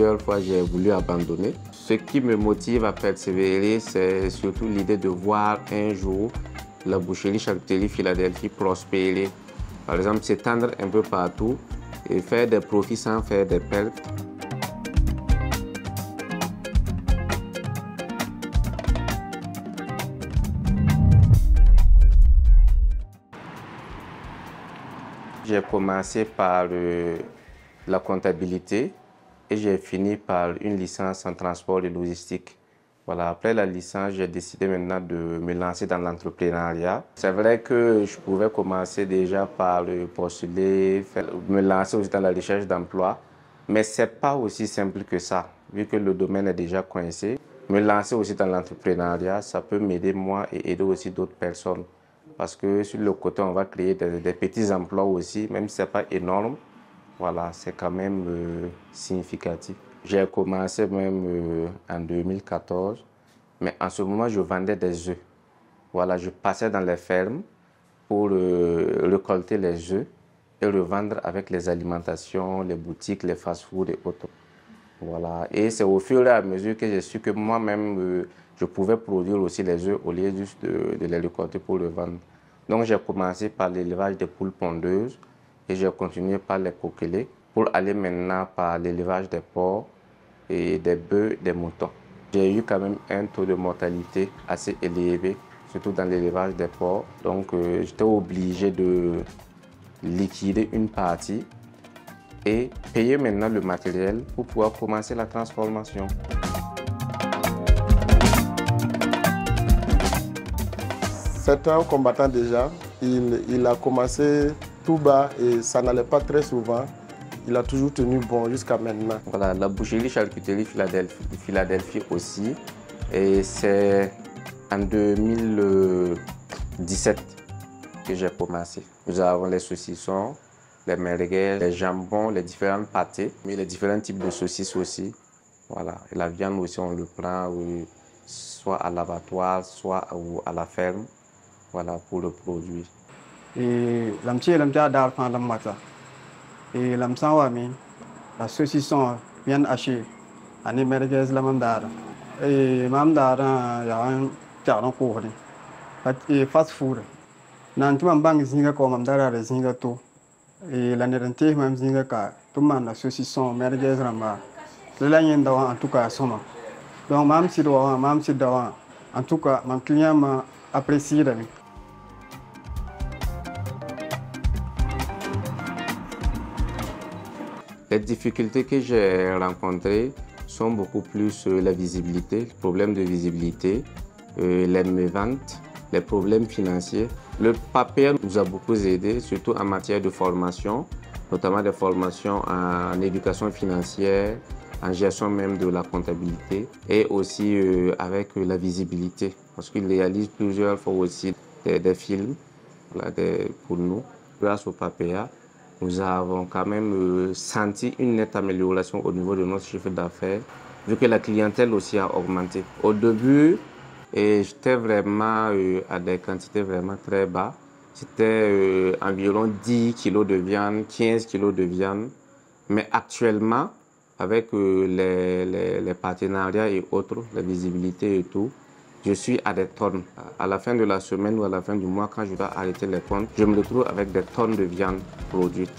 plusieurs fois, j'ai voulu abandonner. Ce qui me motive à persévérer, c'est surtout l'idée de voir un jour la boucherie-charcuterie Philadelphie prospérer. Par exemple, s'étendre un peu partout et faire des profits sans faire des pertes. J'ai commencé par la comptabilité et j'ai fini par une licence en transport et logistique. Voilà, après la licence, j'ai décidé maintenant de me lancer dans l'entrepreneuriat. C'est vrai que je pouvais commencer déjà par postuler, me lancer aussi dans la recherche d'emploi, mais ce n'est pas aussi simple que ça, vu que le domaine est déjà coincé. Me lancer aussi dans l'entrepreneuriat, ça peut m'aider moi et aider aussi d'autres personnes. Parce que sur le côté, on va créer des petits emplois aussi, même si ce n'est pas énorme. Voilà, c'est quand même significatif. J'ai commencé même en 2014, mais en ce moment, je vendais des œufs. Voilà, je passais dans les fermes pour récolter les œufs et revendre avec les alimentations, les boutiques, les fast-foods et autres. Voilà, et c'est au fur et à mesure que j'ai su que moi-même, je pouvais produire aussi les œufs au lieu juste de les récolter pour le vendre. Donc, j'ai commencé par l'élevage des poules pondeuses et j'ai continué par les coquelets pour aller maintenant par l'élevage des porcs et des bœufs, des moutons. J'ai eu quand même un taux de mortalité assez élevé, surtout dans l'élevage des porcs. Donc, j'étais obligé de liquider une partie et payer maintenant le matériel pour pouvoir commencer la transformation. C'est un combattant déjà. Il a commencé tout bas et ça n'allait pas très souvent. Il a toujours tenu bon jusqu'à maintenant. Voilà, la boucherie-charcuterie Philadelphie aussi. Et c'est en 2017 que j'ai commencé. Nous avons les saucissons, les merguez, les jambons, les différentes pâtés, mais les différents types de saucisses aussi. Voilà. Et la viande aussi, on le prend soit à l'abattoir, soit à la ferme, voilà, pour le produire. Et la saucisson viande hachée, les merguez la mandara. Et mandara, il y a un caron pour et fast food. Nantuman bang zinga comme mandara zinga to. Et la nerente même zinga ka, tout le monde saucisson, merguez ramba. Le lagne d'avoir en tout cas soma. Donc même si d'avoir, en tout cas, mon client m'a apprécié. Les difficultés que j'ai rencontrées sont beaucoup plus la visibilité, le problème de visibilité, les méventes, les problèmes financiers. Le papier nous a beaucoup aidé, surtout en matière de formation, notamment des formations en éducation financière, en gestion même de la comptabilité et aussi avec la visibilité, parce qu'il réalise plusieurs fois aussi des films voilà, pour nous. Grâce au PAPEA, nous avons quand même senti une nette amélioration au niveau de notre chiffre d'affaires, vu que la clientèle aussi a augmenté. Au début, j'étais vraiment à des quantités vraiment très bas. C'était environ 10 kg de viande, 15 kg de viande. Mais actuellement, avec les partenariats et autres, la visibilité et tout, je suis à des tonnes. À la fin de la semaine ou à la fin du mois, quand je dois arrêter les comptes, je me retrouve avec des tonnes de viande produite.